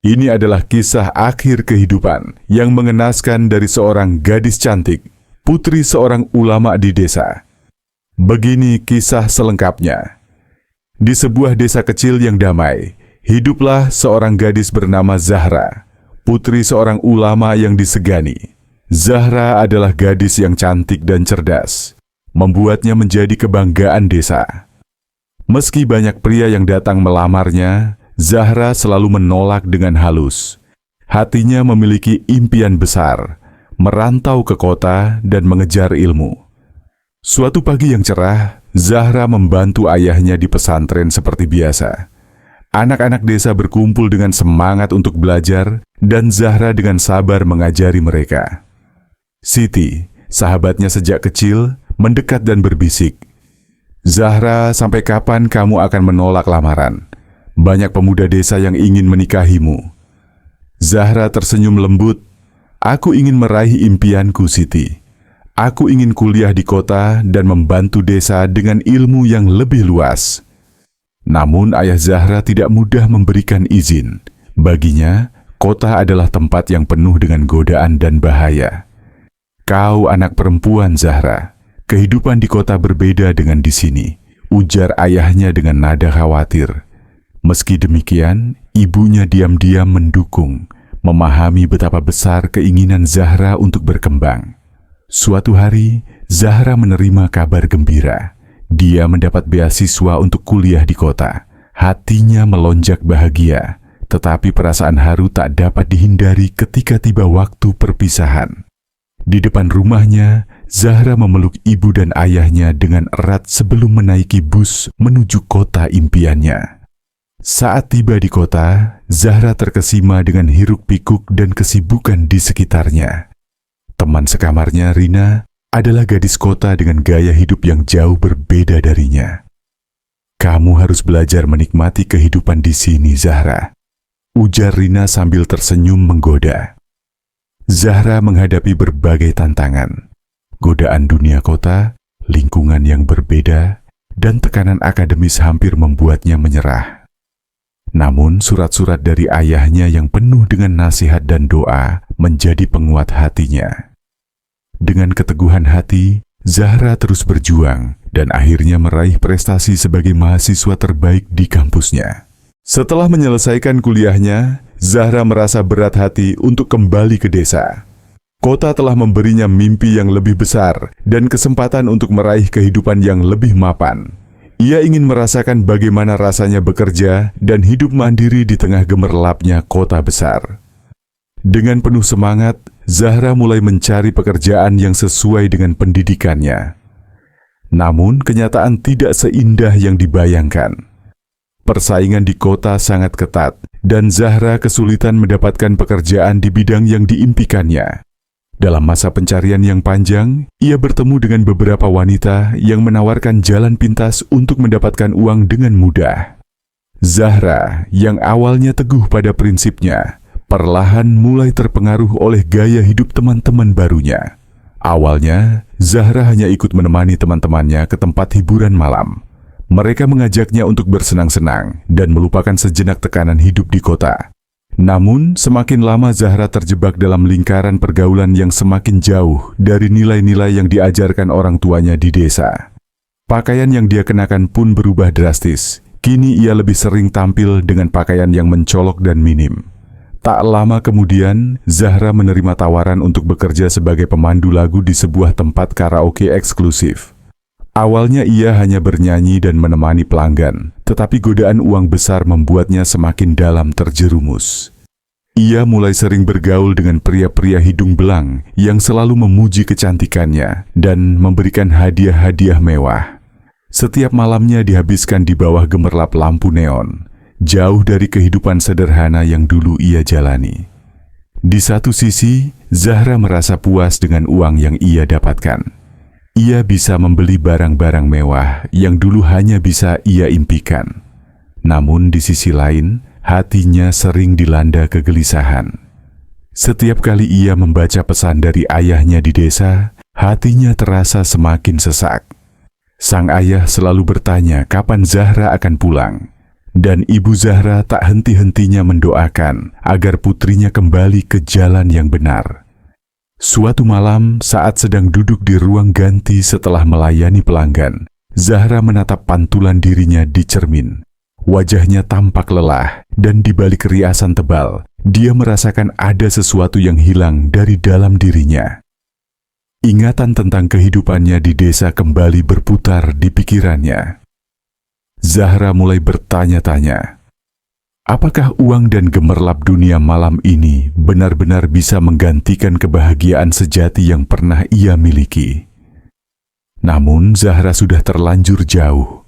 Ini adalah kisah akhir kehidupan yang mengenaskan dari seorang gadis cantik, putri seorang ulama di desa. Begini kisah selengkapnya. Di sebuah desa kecil yang damai, hiduplah seorang gadis bernama Zahra, putri seorang ulama yang disegani. Zahra adalah gadis yang cantik dan cerdas, membuatnya menjadi kebanggaan desa. Meski banyak pria yang datang melamarnya, Zahra selalu menolak dengan halus. Hatinya memiliki impian besar, merantau ke kota dan mengejar ilmu. Suatu pagi yang cerah, Zahra membantu ayahnya di pesantren seperti biasa. Anak-anak desa berkumpul dengan semangat untuk belajar, dan Zahra dengan sabar mengajari mereka. Siti, sahabatnya sejak kecil, mendekat dan berbisik, "Zahra, sampai kapan kamu akan menolak lamaran? Banyak pemuda desa yang ingin menikahimu." Zahra tersenyum lembut, "Aku ingin meraih impianku, Siti. Aku ingin kuliah di kota dan membantu desa dengan ilmu yang lebih luas." Namun ayah Zahra tidak mudah memberikan izin. Baginya, kota adalah tempat yang penuh dengan godaan dan bahaya. "Kau anak perempuan, Zahra. Kehidupan di kota berbeda dengan di sini," ujar ayahnya dengan nada khawatir. Meski demikian, ibunya diam-diam mendukung, memahami betapa besar keinginan Zahra untuk berkembang. Suatu hari, Zahra menerima kabar gembira. Dia mendapat beasiswa untuk kuliah di kota. Hatinya melonjak bahagia, tetapi perasaan haru tak dapat dihindari ketika tiba waktu perpisahan. Di depan rumahnya, Zahra memeluk ibu dan ayahnya dengan erat sebelum menaiki bus menuju kota impiannya. Saat tiba di kota, Zahra terkesima dengan hiruk-pikuk dan kesibukan di sekitarnya. Teman sekamarnya, Rina, adalah gadis kota dengan gaya hidup yang jauh berbeda darinya. "Kamu harus belajar menikmati kehidupan di sini, Zahra," ujar Rina sambil tersenyum menggoda. Zahra menghadapi berbagai tantangan, godaan dunia kota, lingkungan yang berbeda, dan tekanan akademis hampir membuatnya menyerah. Namun surat-surat dari ayahnya yang penuh dengan nasihat dan doa menjadi penguat hatinya. Dengan keteguhan hati, Zahra terus berjuang dan akhirnya meraih prestasi sebagai mahasiswa terbaik di kampusnya. Setelah menyelesaikan kuliahnya, Zahra merasa berat hati untuk kembali ke desa. Kota telah memberinya mimpi yang lebih besar dan kesempatan untuk meraih kehidupan yang lebih mapan. Ia ingin merasakan bagaimana rasanya bekerja dan hidup mandiri di tengah gemerlapnya kota besar. Dengan penuh semangat, Zahra mulai mencari pekerjaan yang sesuai dengan pendidikannya. Namun, kenyataan tidak seindah yang dibayangkan. Persaingan di kota sangat ketat, dan Zahra kesulitan mendapatkan pekerjaan di bidang yang diimpikannya. Dalam masa pencarian yang panjang, ia bertemu dengan beberapa wanita yang menawarkan jalan pintas untuk mendapatkan uang dengan mudah. Zahra, yang awalnya teguh pada prinsipnya, perlahan mulai terpengaruh oleh gaya hidup teman-teman barunya. Awalnya, Zahra hanya ikut menemani teman-temannya ke tempat hiburan malam. Mereka mengajaknya untuk bersenang-senang dan melupakan sejenak tekanan hidup di kota. Namun, semakin lama Zahra terjebak dalam lingkaran pergaulan yang semakin jauh dari nilai-nilai yang diajarkan orang tuanya di desa. Pakaian yang dia kenakan pun berubah drastis. Kini ia lebih sering tampil dengan pakaian yang mencolok dan minim. Tak lama kemudian, Zahra menerima tawaran untuk bekerja sebagai pemandu lagu di sebuah tempat karaoke eksklusif. Awalnya ia hanya bernyanyi dan menemani pelanggan, tetapi godaan uang besar membuatnya semakin dalam terjerumus. Ia mulai sering bergaul dengan pria-pria hidung belang yang selalu memuji kecantikannya dan memberikan hadiah-hadiah mewah. Setiap malamnya dihabiskan di bawah gemerlap lampu neon, jauh dari kehidupan sederhana yang dulu ia jalani. Di satu sisi, Zahra merasa puas dengan uang yang ia dapatkan. Ia bisa membeli barang-barang mewah yang dulu hanya bisa ia impikan. Namun di sisi lain, hatinya sering dilanda kegelisahan. Setiap kali ia membaca pesan dari ayahnya di desa, hatinya terasa semakin sesak. Sang ayah selalu bertanya kapan Zahra akan pulang. Dan Ibu Zahra tak henti-hentinya mendoakan agar putrinya kembali ke jalan yang benar. Suatu malam saat sedang duduk di ruang ganti setelah melayani pelanggan, Zahra menatap pantulan dirinya di cermin. Wajahnya tampak lelah dan di balik riasan tebal, dia merasakan ada sesuatu yang hilang dari dalam dirinya. Ingatan tentang kehidupannya di desa kembali berputar di pikirannya. Zahra mulai bertanya-tanya, apakah uang dan gemerlap dunia malam ini benar-benar bisa menggantikan kebahagiaan sejati yang pernah ia miliki? Namun Zahra sudah terlanjur jauh.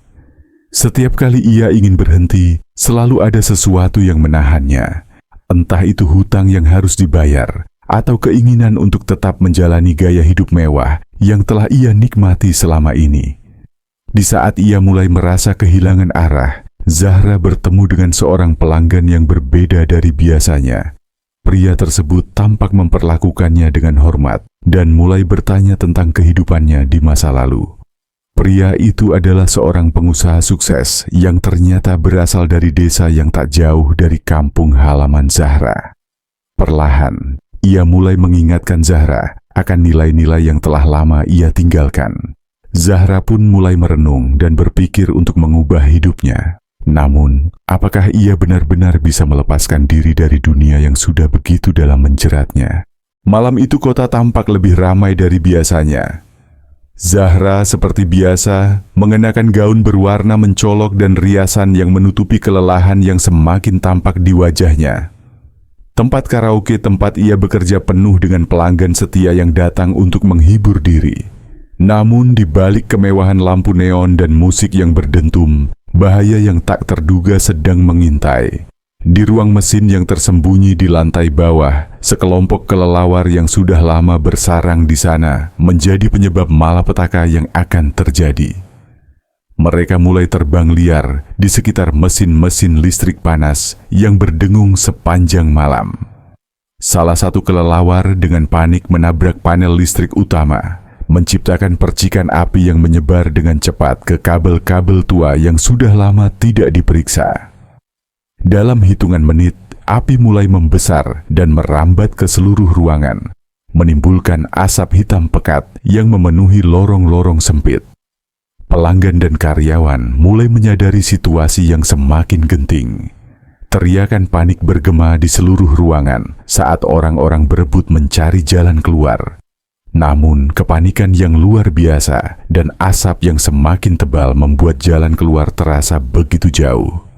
Setiap kali ia ingin berhenti, selalu ada sesuatu yang menahannya. Entah itu hutang yang harus dibayar, atau keinginan untuk tetap menjalani gaya hidup mewah yang telah ia nikmati selama ini. Di saat ia mulai merasa kehilangan arah, Zahra bertemu dengan seorang pelanggan yang berbeda dari biasanya. Pria tersebut tampak memperlakukannya dengan hormat dan mulai bertanya tentang kehidupannya di masa lalu. Pria itu adalah seorang pengusaha sukses yang ternyata berasal dari desa yang tak jauh dari kampung halaman Zahra. Perlahan, ia mulai mengingatkan Zahra akan nilai-nilai yang telah lama ia tinggalkan. Zahra pun mulai merenung dan berpikir untuk mengubah hidupnya. Namun, apakah ia benar-benar bisa melepaskan diri dari dunia yang sudah begitu dalam menjeratnya? Malam itu kota tampak lebih ramai dari biasanya. Zahra seperti biasa mengenakan gaun berwarna mencolok dan riasan yang menutupi kelelahan yang semakin tampak di wajahnya. Tempat karaoke tempat ia bekerja penuh dengan pelanggan setia yang datang untuk menghibur diri. Namun di balik kemewahan lampu neon dan musik yang berdentum, bahaya yang tak terduga sedang mengintai. Di ruang mesin yang tersembunyi di lantai bawah, sekelompok kelelawar yang sudah lama bersarang di sana menjadi penyebab malapetaka yang akan terjadi. Mereka mulai terbang liar di sekitar mesin-mesin listrik panas yang berdengung sepanjang malam. Salah satu kelelawar dengan panik menabrak panel listrik utama, menciptakan percikan api yang menyebar dengan cepat ke kabel-kabel tua yang sudah lama tidak diperiksa. Dalam hitungan menit, api mulai membesar dan merambat ke seluruh ruangan, menimbulkan asap hitam pekat yang memenuhi lorong-lorong sempit. Pelanggan dan karyawan mulai menyadari situasi yang semakin genting. Teriakan panik bergema di seluruh ruangan saat orang-orang berebut mencari jalan keluar. Namun, kepanikan yang luar biasa dan asap yang semakin tebal membuat jalan keluar terasa begitu jauh.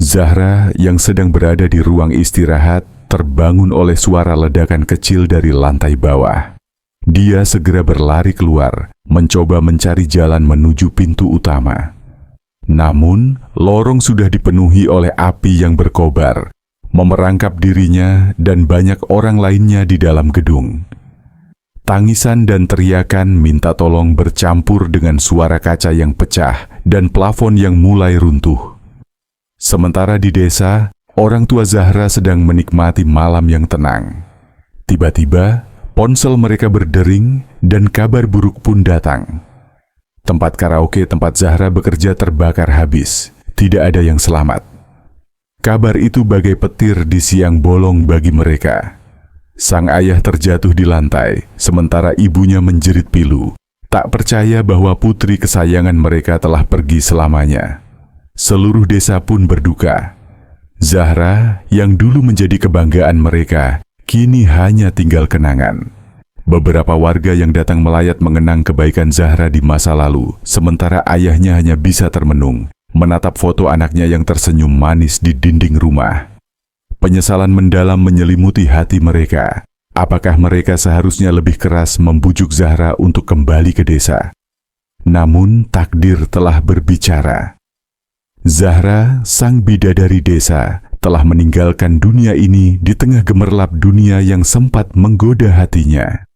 Zahra yang sedang berada di ruang istirahat terbangun oleh suara ledakan kecil dari lantai bawah. Dia segera berlari keluar, mencoba mencari jalan menuju pintu utama. Namun, lorong sudah dipenuhi oleh api yang berkobar, memerangkap dirinya dan banyak orang lainnya di dalam gedung. Tangisan dan teriakan minta tolong bercampur dengan suara kaca yang pecah dan plafon yang mulai runtuh. Sementara di desa, orang tua Zahra sedang menikmati malam yang tenang. Tiba-tiba, ponsel mereka berdering dan kabar buruk pun datang. Tempat karaoke tempat Zahra bekerja terbakar habis. Tidak ada yang selamat. Kabar itu bagai petir di siang bolong bagi mereka. Sang ayah terjatuh di lantai, sementara ibunya menjerit pilu. Tak percaya bahwa putri kesayangan mereka telah pergi selamanya. Seluruh desa pun berduka. Zahra, yang dulu menjadi kebanggaan mereka, kini hanya tinggal kenangan. Beberapa warga yang datang melayat mengenang kebaikan Zahra di masa lalu, sementara ayahnya hanya bisa termenung, menatap foto anaknya yang tersenyum manis di dinding rumah. Penyesalan mendalam menyelimuti hati mereka. Apakah mereka seharusnya lebih keras membujuk Zahra untuk kembali ke desa? Namun takdir telah berbicara. Zahra, sang bidadari desa, telah meninggalkan dunia ini di tengah gemerlap dunia yang sempat menggoda hatinya.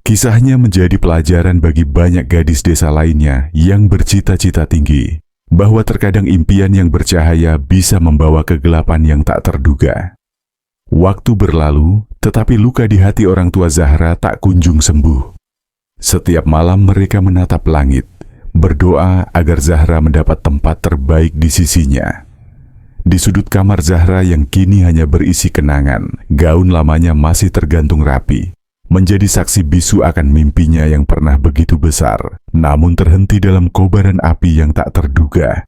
Kisahnya menjadi pelajaran bagi banyak gadis desa lainnya yang bercita-cita tinggi, bahwa terkadang impian yang bercahaya bisa membawa kegelapan yang tak terduga. Waktu berlalu, tetapi luka di hati orang tua Zahra tak kunjung sembuh. Setiap malam mereka menatap langit, berdoa agar Zahra mendapat tempat terbaik di sisinya. Di sudut kamar Zahra yang kini hanya berisi kenangan, gaun lamanya masih tergantung rapi, menjadi saksi bisu akan mimpinya yang pernah begitu besar, namun terhenti dalam kobaran api yang tak terduga.